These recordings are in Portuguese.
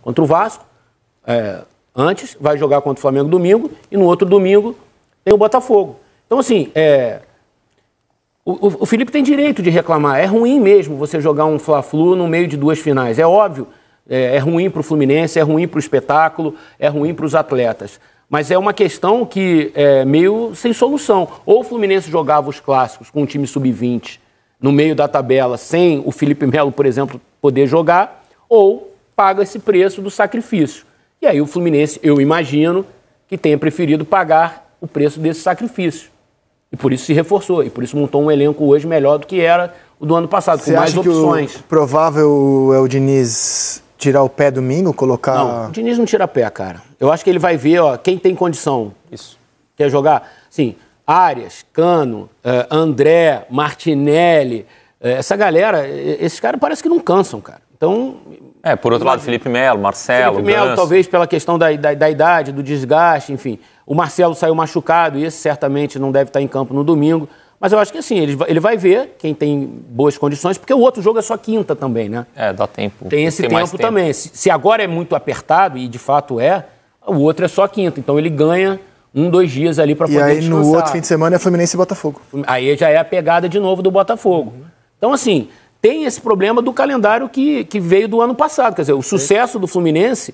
contra o Vasco, antes, vai jogar contra o Flamengo domingo, e no outro domingo tem o Botafogo. Então, assim, o Felipe tem direito de reclamar. É ruim mesmo você jogar um Fla-Flu no meio de duas finais. É óbvio, é ruim para o Fluminense, é ruim para o espetáculo, é ruim para os atletas. Mas é uma questão que é meio sem solução. Ou o Fluminense jogava os clássicos com um time sub-20 no meio da tabela, sem o Felipe Melo, por exemplo, poder jogar, ou paga esse preço do sacrifício. E aí o Fluminense, eu imagino, que tenha preferido pagar o preço desse sacrifício. E por isso se reforçou, e por isso montou um elenco hoje melhor do que era o do ano passado, com mais opções. Que o provável é o Diniz tirar o pé domingo, colocar... Não, o Diniz não tira pé, cara. Eu acho que ele vai ver, quem tem condição. Isso. Quer jogar? Sim, Arias, Cano, André, Martinelli, essa galera, esses caras parece que não cansam, cara. Então... por outro lado, Felipe Melo, Marcelo, Felipe Melo, talvez pela questão da idade, do desgaste, enfim. O Marcelo saiu machucado e esse certamente não deve estar em campo no domingo. Mas eu acho que assim, ele vai ver quem tem boas condições, porque o outro jogo é só quinta também, né? Dá tempo. Tem esse tempo também. Se agora é muito apertado, e de fato o outro é só quinta. Então ele ganha 2 dias ali para poder descansar. E aí no outro fim de semana é Fluminense e Botafogo. Aí já é a pegada de novo do Botafogo. Então assim, tem esse problema do calendário que veio do ano passado. Quer dizer, o sucesso do Fluminense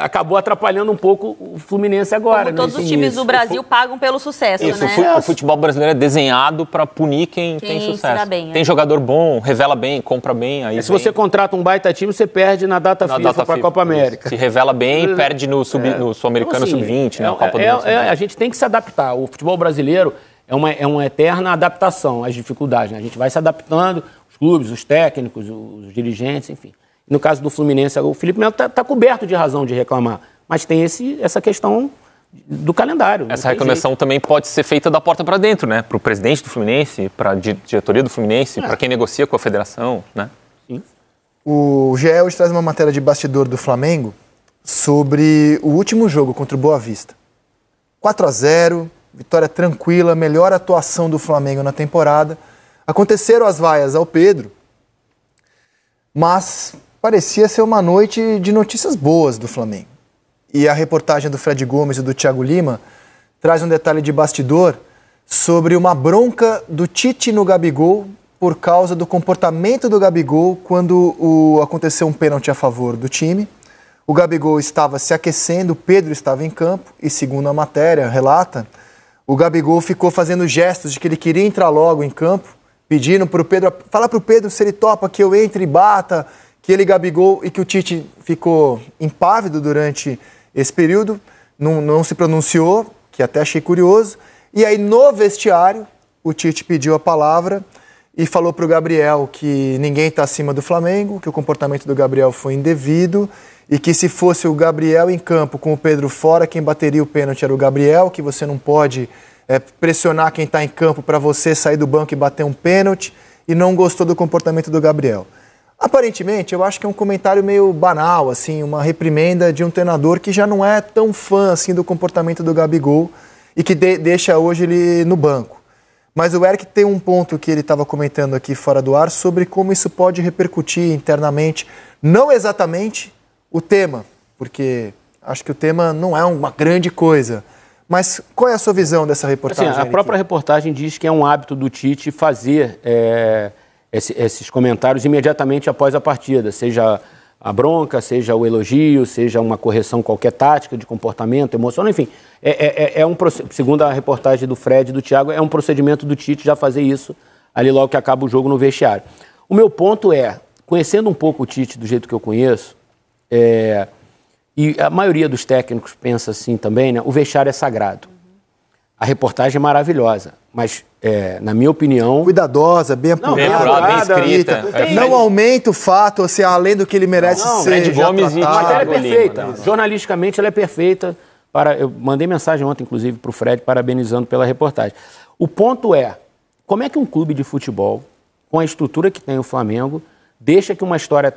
acabou atrapalhando um pouco o Fluminense agora. Como todos os times do Brasil pagam pelo sucesso, isso, né? O futebol brasileiro é desenhado para punir quem tem sucesso. Bem, tem jogador bom, revela bem, compra bem. Aí se você contrata um baita time, você perde na data FIFA para a Copa América. Se revela bem, perde no Sul-Americano então, assim, Sub-20, na Copa do Mundo. A gente tem que se adaptar. O futebol brasileiro é uma eterna adaptação às dificuldades, né? A gente vai se adaptando, os clubes, os técnicos, os dirigentes, enfim. No caso do Fluminense, o Felipe Melo está coberto de razão de reclamar, mas tem essa questão do calendário. Essa reclamação também pode ser feita da porta para dentro, né? Para o presidente do Fluminense, para a diretoria do Fluminense, para quem negocia com a federação, né? Sim. O GE hoje traz uma matéria de bastidor do Flamengo sobre o último jogo contra o Boa Vista. 4-0, vitória tranquila, melhor atuação do Flamengo na temporada. Aconteceram as vaias ao Pedro, mas parecia ser uma noite de notícias boas do Flamengo. E a reportagem do Fred Gomes e do Thiago Lima traz um detalhe de bastidor sobre uma bronca do Tite no Gabigol por causa do comportamento do Gabigol quando aconteceu um pênalti a favor do time. O Gabigol estava se aquecendo, o Pedro estava em campo e, segundo a matéria, relata, o Gabigol ficou fazendo gestos de que ele queria entrar logo em campo, pedindo para o Pedro, fala para o Pedro se ele topa que eu entre e bata, que ele Gabigol, e que o Tite ficou impávido durante esse período, não se pronunciou, que até achei curioso. E aí no vestiário, o Tite pediu a palavra e falou para o Gabriel que ninguém está acima do Flamengo, que o comportamento do Gabriel foi indevido e que se fosse o Gabriel em campo com o Pedro fora, quem bateria o pênalti era o Gabriel, que você não pode pressionar quem está em campo para você sair do banco e bater um pênalti, e não gostou do comportamento do Gabriel. Aparentemente, eu acho que é um comentário meio banal, assim, uma reprimenda de um treinador que já não é tão fã assim, do comportamento do Gabigol e que deixa hoje ele no banco. Mas o Eric tem um ponto que ele estava comentando aqui fora do ar sobre como isso pode repercutir internamente, não exatamente o tema, porque acho que o tema não é uma grande coisa. Mas qual é a sua visão dessa reportagem? Assim, a própria reportagem diz que é um hábito do Tite fazer esses comentários imediatamente após a partida, seja a bronca, seja o elogio, seja uma correção qualquer tática de comportamento, emocional, enfim. Segundo a reportagem do Fred e do Thiago, é um procedimento do Tite já fazer isso ali logo que acaba o jogo no vestiário. O meu ponto conhecendo um pouco o Tite do jeito que eu conheço, e a maioria dos técnicos pensa assim também, né? O vestiário é sagrado. A reportagem é maravilhosa, mas, na minha opinião... Cuidadosa, bem apurada, bem escrita. Não aumenta o fato, assim, além do que ele merece ser. Fred Gomes e a matéria é perfeita. Lima, Jornalisticamente, ela é perfeita. Eu mandei mensagem ontem, inclusive, para o Fred, parabenizando pela reportagem. O ponto como é que um clube de futebol, com a estrutura que tem o Flamengo, deixa que uma história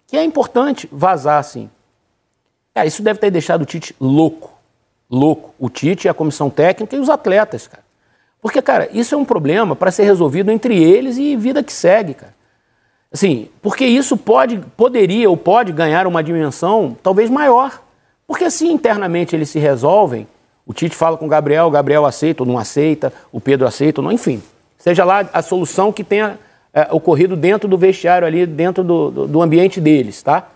que é importante vazar assim? Isso deve ter deixado o Tite louco. O Tite, a comissão técnica e os atletas, cara. Porque, cara, isso é um problema para ser resolvido entre eles e vida que segue, cara. Assim, porque isso poderia ou pode ganhar uma dimensão talvez maior. Porque assim internamente eles se resolvem, o Tite fala com o Gabriel aceita ou não aceita, o Pedro aceita ou não, enfim. Seja lá a solução que tenha ocorrido dentro do vestiário ali, dentro do ambiente deles, tá?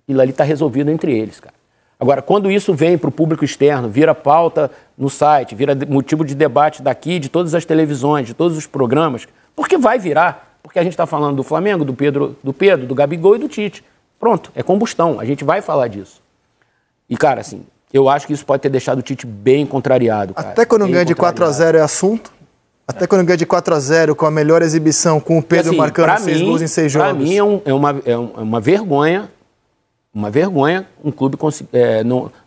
Aquilo ali está resolvido entre eles, cara. Agora, quando isso vem para o público externo, vira pauta no site, vira motivo de debate daqui, de todas as televisões, de todos os programas, porque vai virar, porque a gente está falando do Flamengo, do Pedro, do Gabigol e do Tite. Pronto, é combustão, a gente vai falar disso. E, cara, assim, eu acho que isso pode ter deixado o Tite bem contrariado, cara. Até quando ganha de 4-0 é assunto? Até quando ganha de 4-0 com a melhor exibição, com o Pedro assim, marcando 6 gols em 6 jogos? Para mim é uma vergonha. Uma vergonha um clube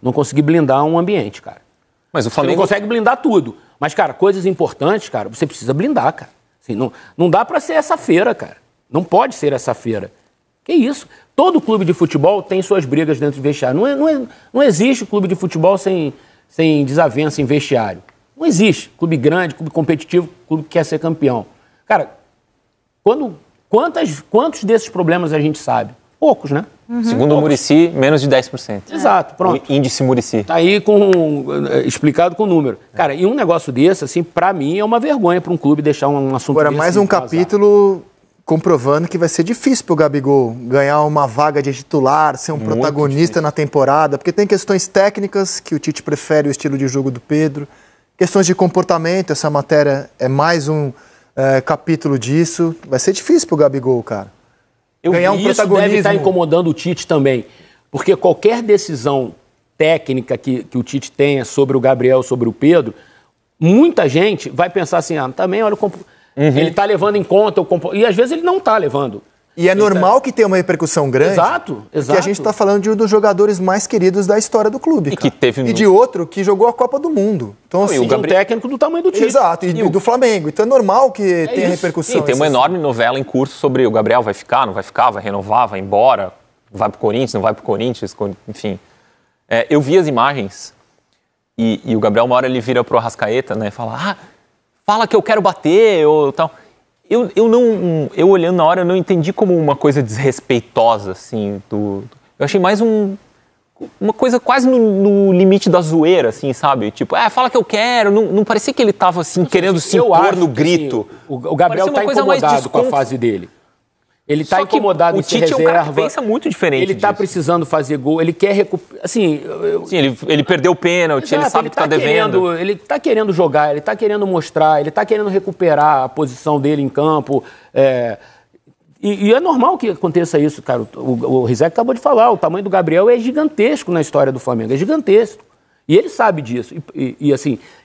não conseguir blindar um ambiente, cara. Mas o Flamengo não consegue blindar tudo. Mas, cara, coisas importantes, cara, você precisa blindar, cara. Assim, não dá pra ser essa feira, cara. Não pode ser essa feira. Que isso? Todo clube de futebol tem suas brigas dentro do vestiário. Não existe clube de futebol sem desavença em vestiário. Não existe. Clube grande, clube competitivo, clube que quer ser campeão. Cara, quantos desses problemas a gente sabe? Poucos, né? Segundo o Muricy, menos de 10%. Exato, pronto. O índice Muricy. Tá aí explicado com número. Cara, e um negócio desse, assim, pra mim é uma vergonha para um clube deixar um assunto Agora, mais um capítulo comprovando que vai ser difícil pro Gabigol ganhar uma vaga de titular, ser um protagonista na temporada, porque tem questões técnicas, que o Tite prefere o estilo de jogo do Pedro, questões de comportamento, essa matéria é mais um capítulo disso. Vai ser difícil pro Gabigol, cara. Ganhar um protagonismo. Deve estar incomodando o Tite também, porque qualquer decisão técnica que o Tite tenha sobre o Gabriel, sobre o Pedro, muita gente vai pensar assim, também, olha, ele está levando em conta, e às vezes ele não está levando. E é normal que tenha uma repercussão grande. Exato. Porque a gente está falando de um dos jogadores mais queridos da história do clube. E de outro que jogou a Copa do Mundo. Então, assim, um técnico do tamanho do Tite. Exato, e do Flamengo. Então é normal que tenha repercussão. E tem uma enorme novela em curso sobre o Gabriel vai ficar, não vai ficar, vai renovar, vai embora, vai pro Corinthians, não vai pro Corinthians, enfim. Eu vi as imagens e o Gabriel, uma hora ele vira pro Arrascaeta, né, e fala, fala que eu quero bater, ou tal. Eu olhando na hora, eu não entendi como uma coisa desrespeitosa, assim, eu achei mais uma coisa quase no limite da zoeira, assim, sabe? Tipo, fala que eu quero, não parecia que ele tava, assim, querendo se impor no grito. Assim, o Gabriel tá incomodado com a fase dele. Ele está incomodado em ser reserva. O Tite é um cara que pensa muito diferente Ele está precisando fazer gol, ele quer recuperar. Assim, sim, ele perdeu o pênalti, ele sabe que está devendo. Ele está querendo jogar, ele está querendo mostrar, ele está querendo recuperar a posição dele em campo. E é normal que aconteça isso, cara. O Rizek acabou de falar, o tamanho do Gabriel é gigantesco na história do Flamengo, é gigantesco. E ele sabe disso.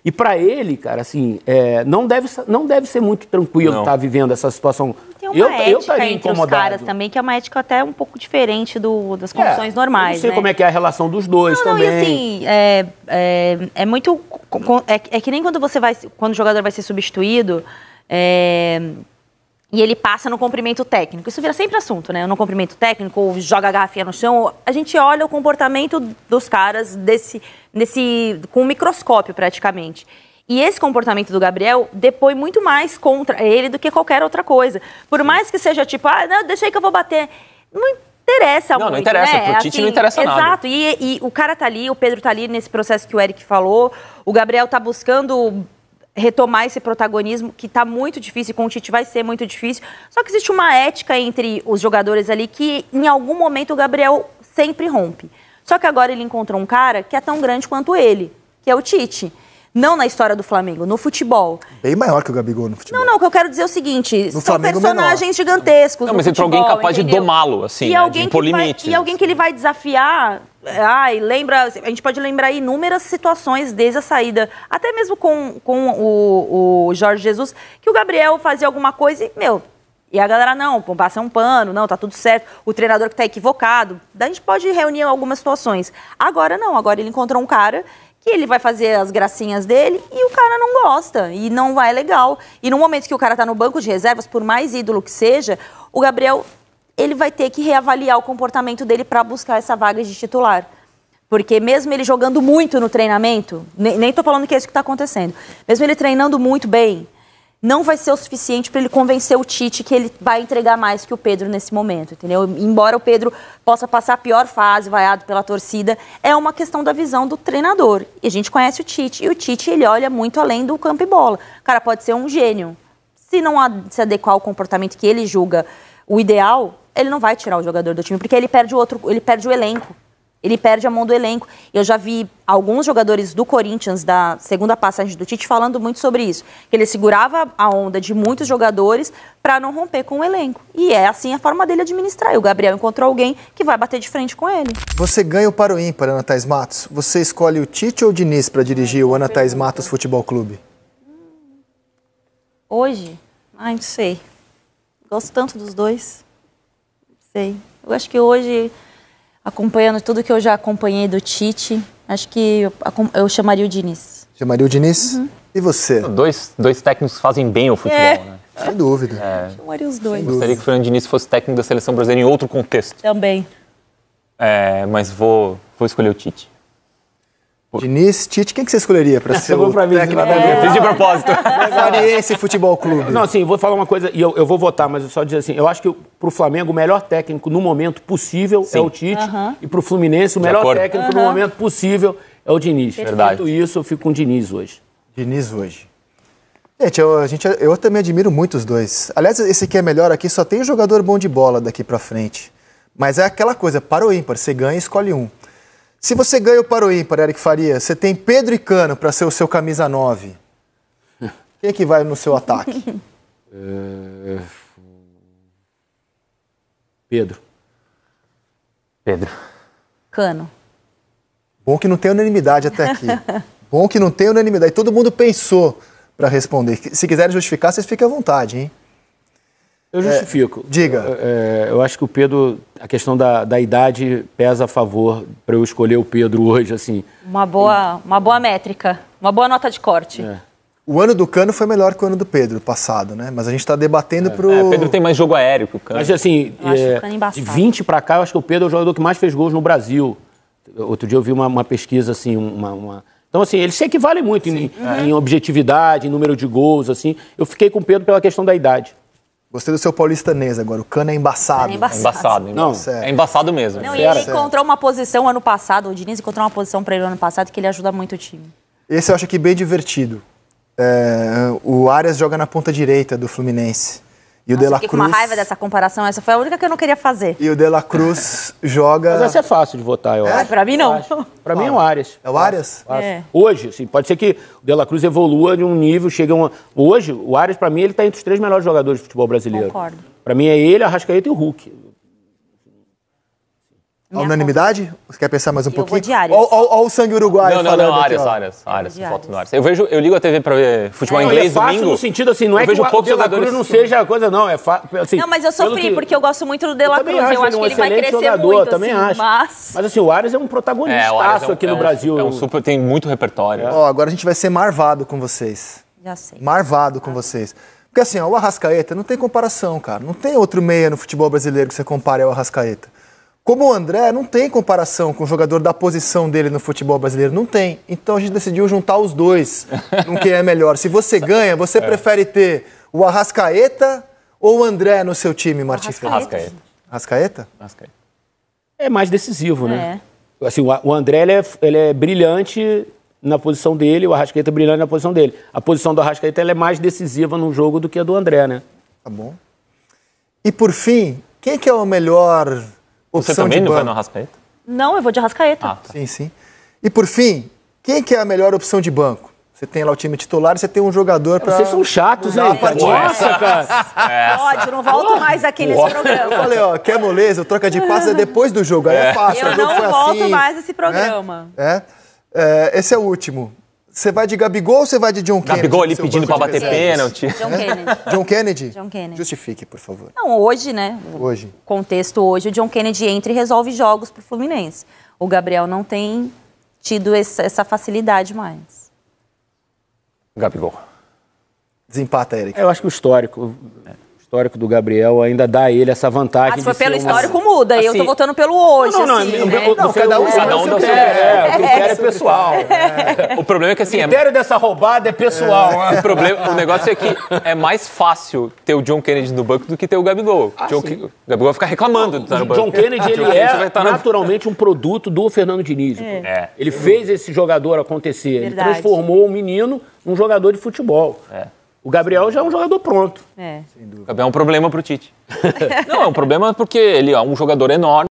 E para ele, cara, assim, não deve ser muito tranquilo estar vivendo essa situação. Tem uma ética entre os caras também, que é uma ética até um pouco diferente das condições normais. Eu não sei como é que é a relação dos dois também. E assim, é muito... É que nem quando o jogador vai ser substituído... E ele passa no cumprimento técnico. Isso vira sempre assunto, né? No cumprimento técnico, ou joga a garrafinha no chão. A gente olha o comportamento dos caras com um microscópio, praticamente. E esse comportamento do Gabriel depõe muito mais contra ele do que qualquer outra coisa. Por mais que seja tipo, não, deixa aí que eu vou bater. Não interessa muito, não interessa, né? Pro Tite não interessa nada. Exato, e o cara tá ali, o Pedro tá ali nesse processo que o Eric falou. O Gabriel tá buscando retomar esse protagonismo, que está muito difícil, com o Tite vai ser muito difícil. Só que existe uma ética entre os jogadores ali que, em algum momento, o Gabriel sempre rompe. Só que agora ele encontrou um cara que é tão grande quanto ele, que é o Tite. Não na história do Flamengo, no futebol. Bem maior que o Gabigol no futebol. Não, o que eu quero dizer é o seguinte, são personagens gigantescos no futebol. Mas entrou alguém capaz de domá-lo, assim, de impor limites. E alguém que ele vai desafiar... a gente pode lembrar inúmeras situações desde a saída, até mesmo com o Jorge Jesus, que o Gabriel fazia alguma coisa e a galera não, passa um pano, não, tá tudo certo, o treinador que tá equivocado. Daí a gente pode reunir algumas situações. Agora não, agora ele encontrou um cara que ele vai fazer as gracinhas dele e o cara não gosta, e não vai legal. E no momento que o cara tá no banco de reservas, por mais ídolo que seja, o Gabriel... ele vai ter que reavaliar o comportamento dele para buscar essa vaga de titular. Porque mesmo ele jogando muito no treinamento, nem tô falando que é isso que está acontecendo, mesmo ele treinando muito bem, não vai ser o suficiente para ele convencer o Tite que ele vai entregar mais que o Pedro nesse momento, entendeu? Embora o Pedro possa passar a pior fase, vaiado pela torcida, é uma questão da visão do treinador. E a gente conhece o Tite, e o Tite, ele olha muito além do campo e bola. O cara pode ser um gênio. Se não se adequar ao comportamento que ele julga o ideal, ele não vai tirar o jogador do time, porque ele perde o elenco. Ele perde a mão do elenco. Eu já vi alguns jogadores do Corinthians, da segunda passagem do Tite, falando muito sobre isso. Que ele segurava a onda de muitos jogadores para não romper com o elenco. E é assim a forma dele administrar. E o Gabriel encontrou alguém que vai bater de frente com ele. Você ganha o para o ímpar, Ana Thaís Matos? Você escolhe o Tite ou o Diniz para dirigir o Ana Thaís Matos Futebol Clube? Hoje? Ai, não sei. Gosto tanto dos dois. Não sei. Eu acho que hoje, acompanhando tudo que eu já acompanhei do Tite, acho que eu chamaria o Diniz. Chamaria o Diniz? Uhum. E você? Dois técnicos fazem bem o futebol, né? Sem dúvida. Chamaria os dois. Gostaria que o Fernando Diniz fosse técnico da seleção brasileira em outro contexto. Também. Mas vou escolher o Tite. Diniz, Tite, quem que você escolheria para ser o técnico da Liga? Fiz de propósito. Mariense Futebol Clube. Não, assim, vou falar uma coisa, e eu vou votar, mas eu só dizer assim, eu acho que pro Flamengo o melhor técnico no momento possível é o Tite, e pro Fluminense o melhor técnico no momento possível é o Diniz. Verdade. Feito isso, eu fico com o Diniz hoje. Diniz hoje. Gente, eu também admiro muito os dois. Aliás, esse que é melhor aqui só tem jogador bom de bola daqui para frente. Mas é aquela coisa, para o ímpar, você ganha e escolhe um. Se você ganha o para o ímpar, Eric Faria, você tem Pedro e Cano para ser o seu camisa 9. Quem é que vai no seu ataque? Pedro. Cano. Bom que não tem unanimidade até aqui. Bom que não tem unanimidade. Todo mundo pensou para responder. Se quiserem justificar, vocês fiquem à vontade, hein? Eu justifico. Diga. Eu acho que o Pedro, a questão da idade pesa a favor para eu escolher o Pedro hoje, assim. Uma boa métrica, uma boa nota de corte. O ano do Cano foi melhor que o ano do Pedro, passado, né? Mas a gente está debatendo pro... O Pedro tem mais jogo aéreo que o Cano. Mas assim, de 20 para cá, eu acho que o Pedro é o jogador que mais fez gols no Brasil. Outro dia eu vi uma pesquisa, assim, Então, assim, eles se equivalem muito em objetividade, em número de gols, assim. Eu fiquei com o Pedro pela questão da idade. Gostei do seu paulistanês agora. O Cano é embaçado. É embaçado. Não, é embaçado mesmo. Não, e ele encontrou uma posição ano passado, o Diniz encontrou uma posição para ele ano passado que ele ajuda muito o time. Esse eu acho aqui bem divertido. O Arias joga na ponta direita do Fluminense. E o De La Cruz... com uma raiva dessa comparação, essa foi a única que eu não queria fazer. E o De La Cruz joga... Mas essa é fácil de votar, eu acho. Pra mim, não. Pra mim é o Arias. É o Arias? Hoje, assim, pode ser que o De La Cruz evolua de um nível, chega a uma... Hoje, o Arias, pra mim, ele tá entre os 3 melhores jogadores de futebol brasileiro. Concordo. Pra mim é ele, a Arrascaeta e o Hulk. A unanimidade? Você quer pensar mais um pouquinho? Eu vou de Arias. Olha o sangue uruguaio falando aqui, Arias. Voto no Arias. Eu ligo a TV pra ver futebol inglês é fácil domingo. no sentido assim, não é que o De La Cruz não seja coisa, não. É assim, não, mas eu sofri, porque eu gosto muito do De La Cruz. Eu acho que ele vai crescer jogador, muito, também assim, acho. Mas assim, o Arias é um protagonistaço aqui no Brasil. Tem muito repertório. Agora a gente vai ser marvado com vocês. Já sei. Marvado com vocês. Porque assim, o Arrascaeta não tem comparação, cara. Não tem outro meia no futebol brasileiro que você compare ao Arrascaeta. Como o André, não tem comparação com o jogador da posição dele no futebol brasileiro. Não tem. Então a gente decidiu juntar os dois no que é melhor. Se você ganha, você prefere ter o Arrascaeta ou o André no seu time, Martim Felipe? Arrascaeta? É mais decisivo, né? Assim, o André ele é brilhante na posição dele, o Arrascaeta é brilhante na posição dele. A posição do Arrascaeta ela é mais decisiva no jogo do que a do André, né? Tá bom. E por fim, quem que é o melhor... Você também não vai no Arrascaeta? Não, eu vou de Arrascaeta. Sim. E por fim, quem que é a melhor opção de banco? Você tem lá o time titular e você tem um jogador para... Vocês são chatos, hein? Nossa, cara. Pode, não volto mais aqui nesse programa. Eu falei, quer moleza, troca de passes é depois do jogo, aí é fácil. Eu não volto mais nesse programa. Esse é o último. Você vai de Gabigol ou você vai de John Kennedy? Gabigol ali pedindo para bater pênalti. John Kennedy. John Kennedy? Justifique, por favor. Não, hoje, né? Hoje. Contexto hoje, o John Kennedy entra e resolve jogos pro Fluminense. O Gabriel não tem tido essa facilidade mais. Gabigol. Desempata, Eric. Eu acho que o histórico histórico do Gabriel ainda dá a ele essa vantagem. Se for de ser pelo uma- histórico, muda. E eu Assim, tô votando pelo hoje. Não, assim, né? cada um Cada um dá o seu o critério é pessoal. O problema é que assim, O critério dessa roubada é pessoal. o negócio é que é mais fácil ter o John Kennedy no banco do que ter o Gabigol. O Gabigol vai ficar reclamando de estar no banco. John Kennedy, ele vai é estar no- naturalmente um produto do Fernando Diniz. É. Ele fez esse jogador acontecer. Verdade. Ele transformou o menino num jogador de futebol. É. O Gabriel já é um jogador pronto. O Gabriel é um problema pro Tite. Não, é um problema porque ele é um jogador enorme.